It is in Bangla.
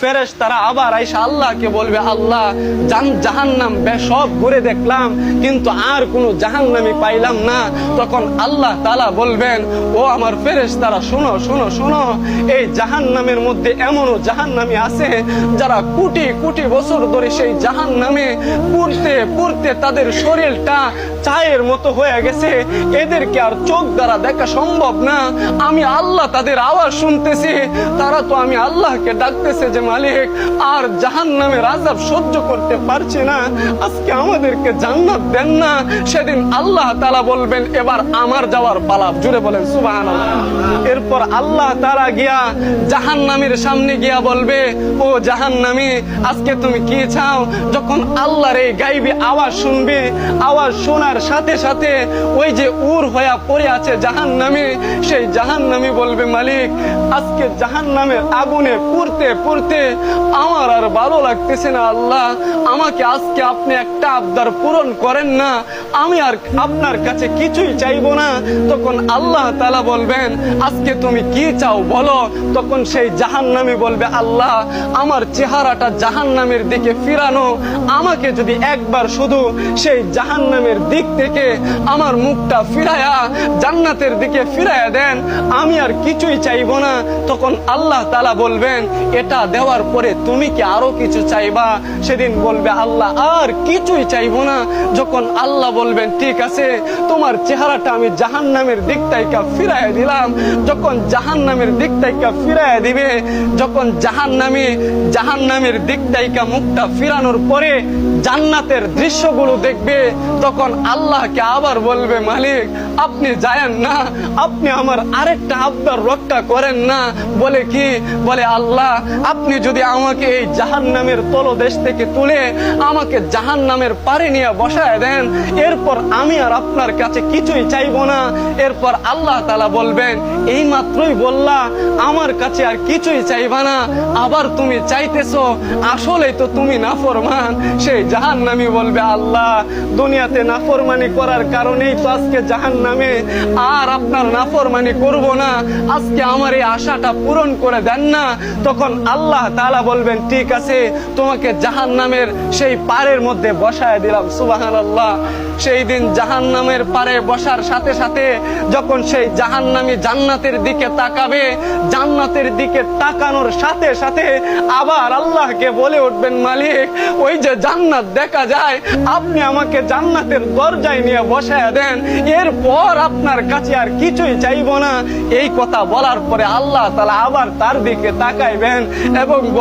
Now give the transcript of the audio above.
ফেরেশতারা আবার আইসা আল্লাহকে বলবে, আল্লাহ জাহান্নাম সব ঘুরে দেখলাম কিন্তু আর কোনো জাহান্নামী পাইলাম না। তখন আল্লাহ তাআলা বলবেন, ও আমার ফেরেশতারা শোনো শোনো শোনো, এই জাহান্নামের মধ্যে এমনও জাহান্নামী আছে যারা কোটি কোটি বছর ধরে সেই জাহান্নামে পুড়তে পুড়তে তাদের শরীরটা চায়ের মতো হয়ে গেছে, এদেরকে আর চোখ দ্বারা দেখা সম্ভব না। আমি আল্লাহ তাদের আওয়াজ শুনতেছি, তারা তো আমি আল্লাহকে ডাকতেছে যে মালিক আর জাহান্নামের আযাব সহ্য করতে পারছি না, আজকে আমাদেরকে জান্নাত দেন না। সেদিন আল্লাহ তাআলা বলবেন, এবার আমার যাওয়ার পালা। জুড়ে বলেন সুবহানাল্লাহ। এরপর আল্লাহ তাআলা গিয়া জাহান্নামীর সামনে গিয়া বলবে, ও জাহান্নামী আজকে তুমি কি চাও? যখন আল্লাহর এই গায়বী আওয়াজ শুনবে, আওয়াজ শোনার সাথে সাথে ওই যে উর হয়ে পড়ে আছে জাহান্নামী, সেই জাহান্নামী বলবে, মালিক আজকে জাহান্নামের আগুনে পুড়তে পুড়তে আমার আর ভালো লাগতেছে না, আল্লাহ আমাকে আজকে আপনি একটা আবদার পূরণ করেন না, আমি আর আপনার কাছে কিছুই চাইবো না। তখন আল্লাহ তাআলা বলবেন, আজকে তুমি কি চাও বলো? তখন সেই জাহান্নামী বলবে, আল্লাহ আমার চেহারাটা জাহান্নামের দিকে ফিরানো, আমাকে যদি একবার শুধু সেই জাহান্নামের দিক থেকে আমার মুখটা ফিরায়া জান্নাতের দিকে ফিরায়া দেন, আমি আর কিছুই চাইবো না। তখন আল্লাহ তাআলা বলবেন, এটা দেওয়ার পরে তুমি কি আরো কিছু চাইবা? সেদিন বলবে, আল্লাহ আর কিছুই চাইবো না। যখন আল্লাহ বলবেন, ঠিক আছে তোমার চেহারাটা আমি জাহান্নামের দিক থেকে ফিরাইয়া দিলাম, যখন জাহান্নামের দিক থেকে ফিরাইয়া দিবে, যখন জাহান্নামের দিক থেকে মুখটা ফিরানোর পরে জান্নাতের দৃশ্যগুলো দেখবে, তখন আল্লাহকে আবার বলবে, মালিক আপনি যায়েন না, আপনি আমার আরেকটা আবদার রক্ষা করেন না। বলে কি? বলে, আল্লাহ আপনি যদি আমাকে এই জাহান্নামের তলদেশ থেকে তুলে আমাকে জাহান্নামের পারে নিয়ে বসায় দেন, এরপর আমি আর আপনার কাছে কিছুই চাইবো না। এরপর আল্লাহ তাআলা বলবেন, এই মাত্রই বললা আমার কাছে আর কিছুই চাইবা না, আবার তুমি চাইতেছো, আসলেই তো তুমি নাফরমান। সেই জাহান্নামী বলবে, আল্লাহ দুনিয়াতে নাফরমানি করার কারণেই তো আজকে জাহান্নামে, আর আপনার নাফরমানি করব না, আজকে আমার এই আশাটা পূরণ করে দেন না। তখন আল্লাহ তাআলা বলবেন, ঠিক আছে তোমাকে জাহান্নামের সেই পারের মধ্যে বসায় দিলাম। সুবহানাল্লাহ। সেই দিন জাহান্নামের পারে বসার সাথে সাথে যখন সেই জাহান্নামী জান্নাতের দিকে তাকাবে, জান্নাতের দিকে তাকানোর সাথে সাথে আবার আল্লাহকে বলে উঠবেন, মালিক ওই যে জান্নাত দেখা যায়, আপনি আমাকে জান্নাতের দরজায় নিয়ে বসায় দেন, এরপর আপনার কাছে আর কিছুই চাইবো না। এই কথা বলার পরে আল্লাহ তাআলা আবার তার দিকে তাকাইবেন এবং